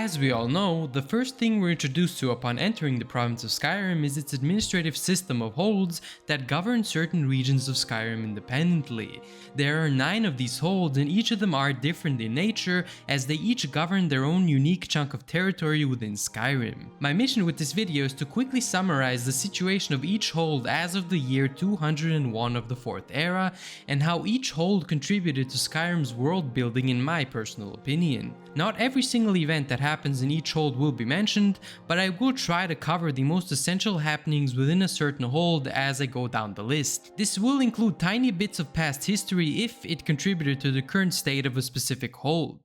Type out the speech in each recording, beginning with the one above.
As we all know, the first thing we're introduced to upon entering the province of Skyrim is its administrative system of holds that govern certain regions of Skyrim independently. There are 9 of these holds, and each of them are different in nature as they each govern their own unique chunk of territory within Skyrim. My mission with this video is to quickly summarize the situation of each hold as of the year 201 of the 4th era, and how each hold contributed to Skyrim's world building in my personal opinion. Not every single event that happens in each hold will be mentioned, but I will try to cover the most essential happenings within a certain hold as I go down the list. This will include tiny bits of past history if it contributed to the current state of a specific hold.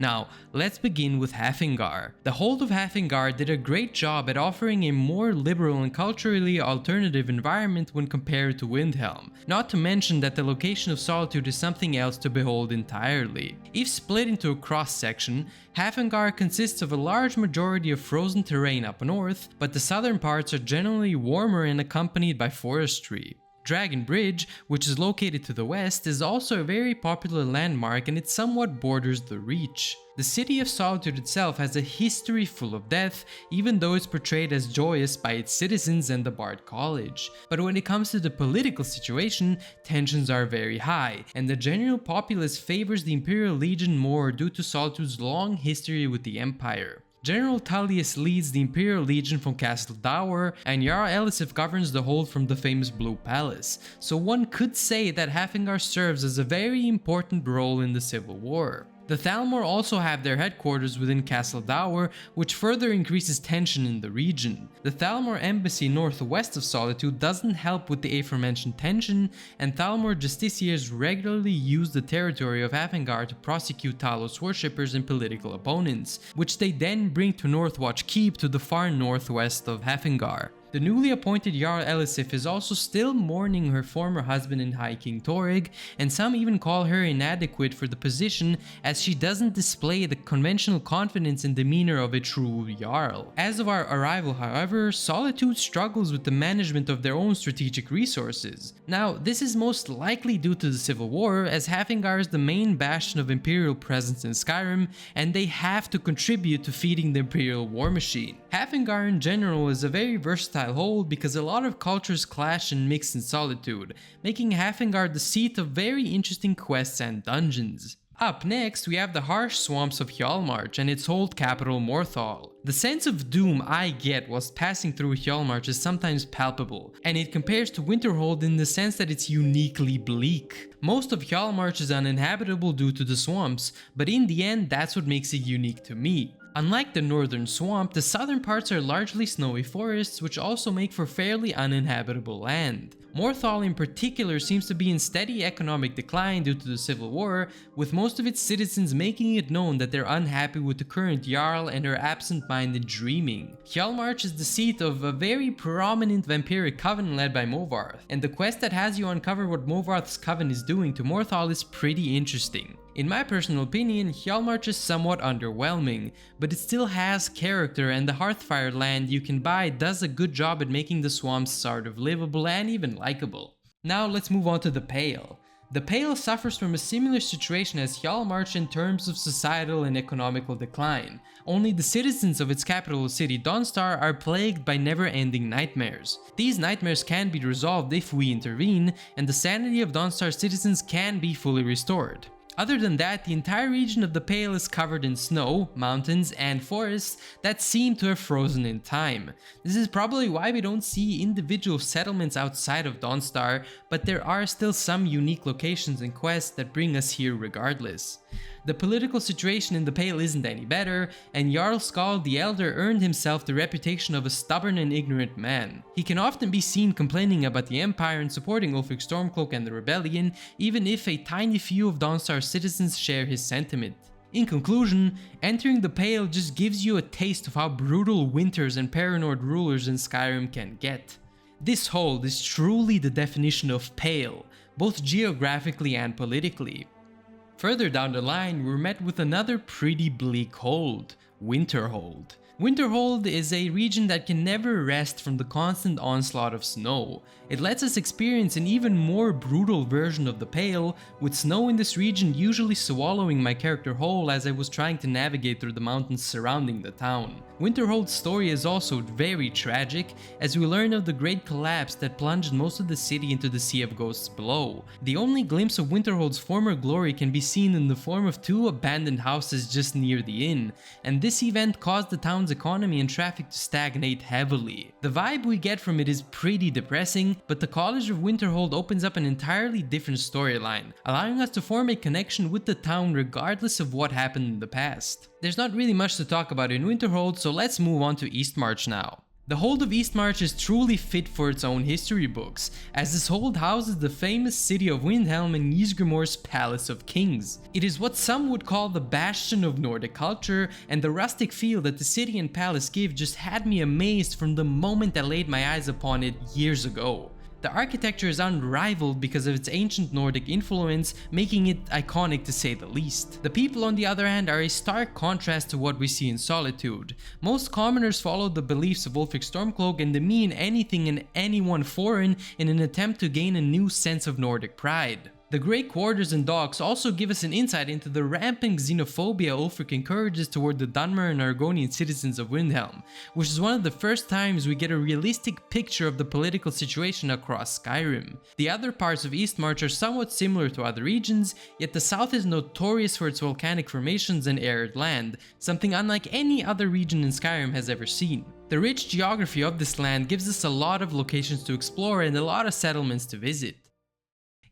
Now, let's begin with Haafingar. The Hold of Haafingar did a great job at offering a more liberal and culturally alternative environment when compared to Windhelm, not to mention that the location of Solitude is something else to behold entirely. If split into a cross-section, Haafingar consists of a large majority of frozen terrain up north, but the southern parts are generally warmer and accompanied by forestry. Dragon Bridge, which is located to the west, is also a very popular landmark and it somewhat borders the Reach. The city of Solitude itself has a history full of death, even though it's portrayed as joyous by its citizens and the Bard College. But when it comes to the political situation, tensions are very high, and the general populace favors the Imperial Legion more due to Solitude's long history with the Empire. General Tullius leads the Imperial Legion from Castle Dour, and Jarl Elisif governs the hold from the famous Blue Palace, so one could say that Haafingar serves as a very important role in the Civil War. The Thalmor also have their headquarters within Castle Dour, which further increases tension in the region. The Thalmor embassy northwest of Solitude doesn't help with the aforementioned tension, and Thalmor justiciars regularly use the territory of Haafingar to prosecute Talos worshippers and political opponents, which they then bring to Northwatch Keep to the far northwest of Haafingar. The newly appointed Jarl Elisif is also still mourning her former husband and High King Torrig, and some even call her inadequate for the position as she doesn't display the conventional confidence and demeanor of a true Jarl. As of our arrival, however, Solitude struggles with the management of their own strategic resources. Now, this is most likely due to the Civil War, as Haafingar is the main bastion of Imperial presence in Skyrim, and they have to contribute to feeding the Imperial war machine. Haafingar in general is a very versatile hold because a lot of cultures clash and mix in Solitude, making Haafingar the seat of very interesting quests and dungeons. Up next, we have the harsh swamps of Hjaalmarch and its hold capital Morthal. The sense of doom I get whilst passing through Hjaalmarch is sometimes palpable, and it compares to Winterhold in the sense that it's uniquely bleak. Most of Hjaalmarch is uninhabitable due to the swamps, but in the end that's what makes it unique to me. Unlike the northern swamp, the southern parts are largely snowy forests, which also make for fairly uninhabitable land. Morthal in particular seems to be in steady economic decline due to the Civil War, with most of its citizens making it known that they're unhappy with the current Jarl and her absent-minded dreaming. Hjaalmarch is the seat of a very prominent vampiric coven led by Movarth, and the quest that has you uncover what Movarth's coven is doing to Morthal is pretty interesting. In my personal opinion, Hjaalmarch is somewhat underwhelming, but it still has character, and the Hearthfire land you can buy does a good job at making the swamps sort of livable and even likable. Now let's move on to the Pale. The Pale suffers from a similar situation as Hjaalmarch in terms of societal and economical decline, only the citizens of its capital city Dawnstar are plagued by never-ending nightmares. These nightmares can be resolved if we intervene, and the sanity of Dawnstar's citizens can be fully restored. Other than that, the entire region of the Pale is covered in snow, mountains, and forests that seem to have frozen in time. This is probably why we don't see individual settlements outside of Dawnstar, but there are still some unique locations and quests that bring us here regardless. The political situation in the Pale isn't any better, and Jarl Skald the Elder earned himself the reputation of a stubborn and ignorant man. He can often be seen complaining about the Empire and supporting Ulfric Stormcloak and the Rebellion, even if a tiny few of Dawnstar's citizens share his sentiment. In conclusion, entering the Pale just gives you a taste of how brutal winters and Paranord rulers in Skyrim can get. This hold is truly the definition of Pale, both geographically and politically. Further down the line, we're met with another pretty bleak hold, Winterhold. Winterhold is a region that can never rest from the constant onslaught of snow. It lets us experience an even more brutal version of the Pale, with snow in this region usually swallowing my character whole as I was trying to navigate through the mountains surrounding the town. Winterhold's story is also very tragic, as we learn of the great collapse that plunged most of the city into the Sea of Ghosts below. The only glimpse of Winterhold's former glory can be seen in the form of 2 abandoned houses just near the inn, and this event caused the town's economy and traffic to stagnate heavily. The vibe we get from it is pretty depressing, but the College of Winterhold opens up an entirely different storyline, allowing us to form a connection with the town regardless of what happened in the past. There's not really much to talk about in Winterhold, so let's move on to Eastmarch now. The Hold of Eastmarch is truly fit for its own history books, as this hold houses the famous city of Windhelm and Ysgrimor's Palace of Kings. It is what some would call the bastion of Nordic culture, and the rustic feel that the city and palace give just had me amazed from the moment I laid my eyes upon it years ago. The architecture is unrivaled because of its ancient Nordic influence, making it iconic to say the least. The people, on the other hand, are a stark contrast to what we see in Solitude. Most commoners follow the beliefs of Ulfric Stormcloak and demean anything and anyone foreign in an attempt to gain a new sense of Nordic pride. The Grey Quarters and Docks also give us an insight into the rampant xenophobia Ulfric encourages toward the Dunmer and Argonian citizens of Windhelm, which is one of the first times we get a realistic picture of the political situation across Skyrim. The other parts of Eastmarch are somewhat similar to other regions, yet the south is notorious for its volcanic formations and arid land, something unlike any other region in Skyrim has ever seen. The rich geography of this land gives us a lot of locations to explore and a lot of settlements to visit.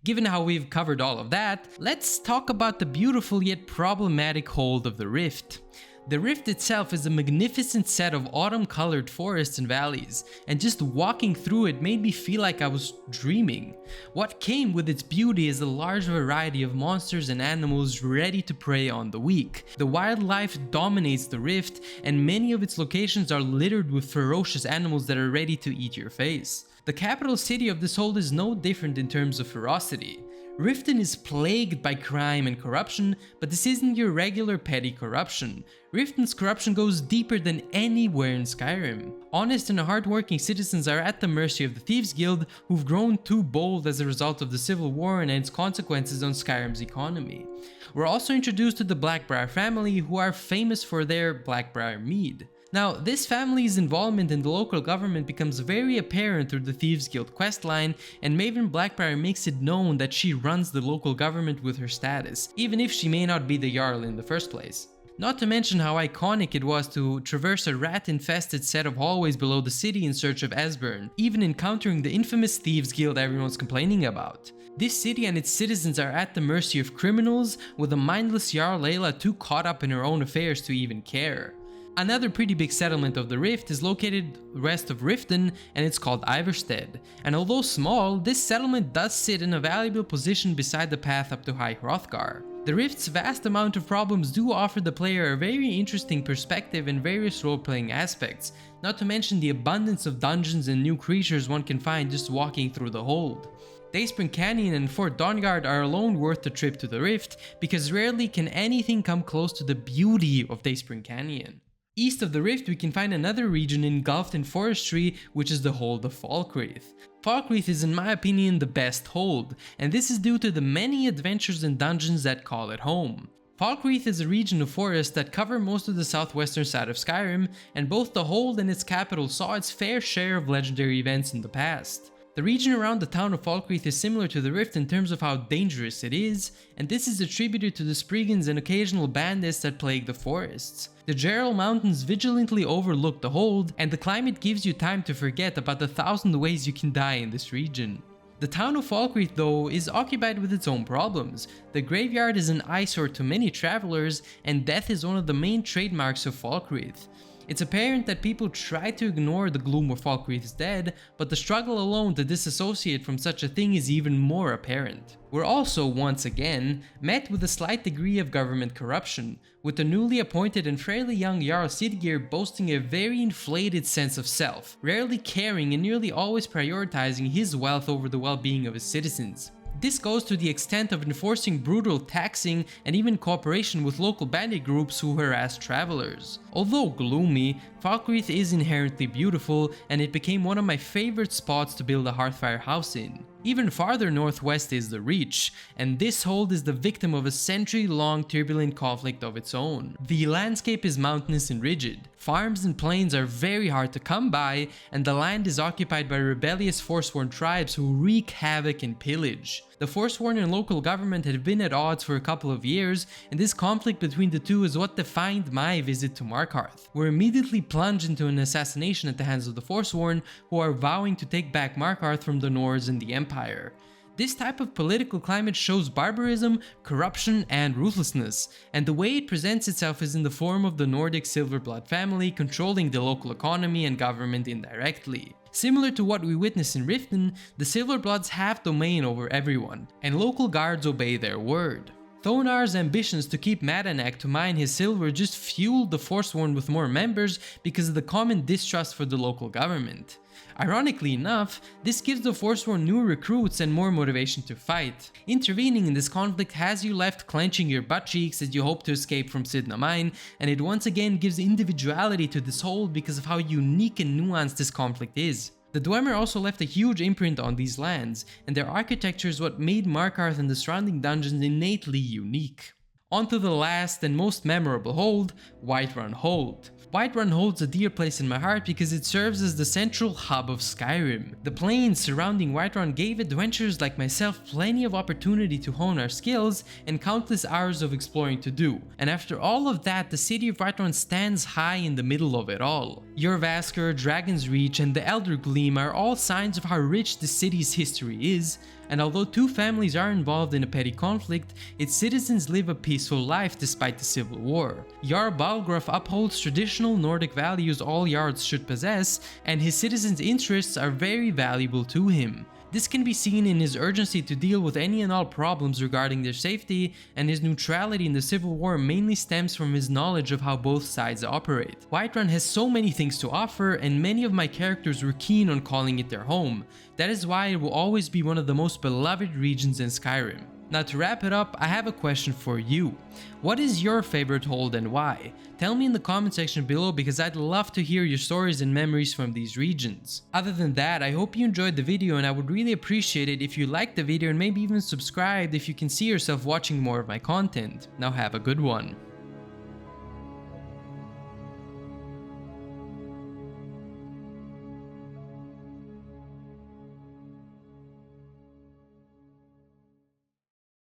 Given how we've covered all of that, let's talk about the beautiful yet problematic Hold of the Rift. The Rift itself is a magnificent set of autumn-colored forests and valleys, and just walking through it made me feel like I was dreaming. What came with its beauty is a large variety of monsters and animals ready to prey on the weak. The wildlife dominates the Rift, and many of its locations are littered with ferocious animals that are ready to eat your face. The capital city of this hold is no different in terms of ferocity. Riften is plagued by crime and corruption, but this isn't your regular petty corruption. Riften's corruption goes deeper than anywhere in Skyrim. Honest and hardworking citizens are at the mercy of the Thieves Guild, who've grown too bold as a result of the Civil War and its consequences on Skyrim's economy. We're also introduced to the Blackbriar family, who are famous for their Blackbriar mead. Now, this family's involvement in the local government becomes very apparent through the Thieves Guild questline, and Maven Blackbriar makes it known that she runs the local government with her status, even if she may not be the Jarl in the first place. Not to mention how iconic it was to traverse a rat-infested set of hallways below the city in search of Esbern, even encountering the infamous Thieves Guild everyone's complaining about. This city and its citizens are at the mercy of criminals, with the mindless Jarl Layla too caught up in her own affairs to even care. Another pretty big settlement of the Rift is located west of Riften, and it's called Iverstead. And although small, this settlement does sit in a valuable position beside the path up to High Hrothgar. The Rift's vast amount of problems do offer the player a very interesting perspective and various role-playing aspects, not to mention the abundance of dungeons and new creatures one can find just walking through the hold. Dayspring Canyon and Fort Dawnguard are alone worth the trip to the Rift, because rarely can anything come close to the beauty of Dayspring Canyon. East of the Rift, we can find another region engulfed in forestry, which is the Hold of Falkreath. Falkreath is, in my opinion, the best hold, and this is due to the many adventures and dungeons that call it home. Falkreath is a region of forest that cover most of the southwestern side of Skyrim, and both the hold and its capital saw its fair share of legendary events in the past. The region around the town of Falkreath is similar to the Rift in terms of how dangerous it is, and this is attributed to the Spriggans and occasional bandits that plague the forests. The Gerald Mountains vigilantly overlook the hold, and the climate gives you time to forget about the 1,000 ways you can die in this region. The town of Falkreath, though, is occupied with its own problems. The graveyard is an eyesore to many travelers, and death is one of the main trademarks of Falkreath. It's apparent that people try to ignore the gloom of Falkreath's dead, but the struggle alone to disassociate from such a thing is even more apparent. We're also, once again, met with a slight degree of government corruption, with the newly appointed and fairly young Jarl Siggeir boasting a very inflated sense of self, rarely caring and nearly always prioritizing his wealth over the well-being of his citizens. This goes to the extent of enforcing brutal taxing and even cooperation with local bandit groups who harass travelers. Although gloomy, Falkreath is inherently beautiful, and it became one of my favorite spots to build a Hearthfire house in. Even farther northwest is the Reach, and this hold is the victim of a century-long turbulent conflict of its own. The landscape is mountainous and rigid, farms and plains are very hard to come by, and the land is occupied by rebellious Forsworn tribes who wreak havoc and pillage. The Forsworn and local government had been at odds for a couple of years, and this conflict between the two is what defined my visit to Markarth. We're immediately plunged into an assassination at the hands of the Forsworn, who are vowing to take back Markarth from the Nords and the Empire. This type of political climate shows barbarism, corruption, and ruthlessness, and the way it presents itself is in the form of the Nordic Silverblood family controlling the local economy and government indirectly. Similar to what we witness in Riften, the Silverbloods have domain over everyone, and local guards obey their word. Thonar's ambitions to keep Madanak to mine his silver just fueled the Forsworn with more members because of the common distrust for the local government. Ironically enough, this gives the Forsworn new recruits and more motivation to fight. Intervening in this conflict has you left clenching your butt cheeks as you hope to escape from Sidna Mine, and it once again gives individuality to this hold because of how unique and nuanced this conflict is. The Dwemer also left a huge imprint on these lands, and their architecture is what made Markarth and the surrounding dungeons innately unique. On to the last and most memorable hold, Whiterun Hold. Whiterun holds a dear place in my heart because it serves as the central hub of Skyrim. The plains surrounding Whiterun gave adventurers like myself plenty of opportunity to hone our skills and countless hours of exploring to do, and after all of that, the city of Whiterun stands high in the middle of it all. Jorrvaskr, Dragon's Reach, and the Elder Gleam are all signs of how rich the city's history is, and although two families are involved in a petty conflict, its citizens live a peaceful life despite the civil war. Jarl Balgruuf upholds traditional Nordic values all Jarls should possess, and his citizens' interests are very valuable to him. This can be seen in his urgency to deal with any and all problems regarding their safety, and his neutrality in the civil war mainly stems from his knowledge of how both sides operate. Whiterun has so many things to offer, and many of my characters were keen on calling it their home. That is why it will always be one of the most beloved regions in Skyrim. Now to wrap it up, I have a question for you. What is your favorite hold and why? Tell me in the comment section below because I'd love to hear your stories and memories from these regions. Other than that, I hope you enjoyed the video, and I would really appreciate it if you liked the video and maybe even subscribed if you can see yourself watching more of my content. Now have a good one.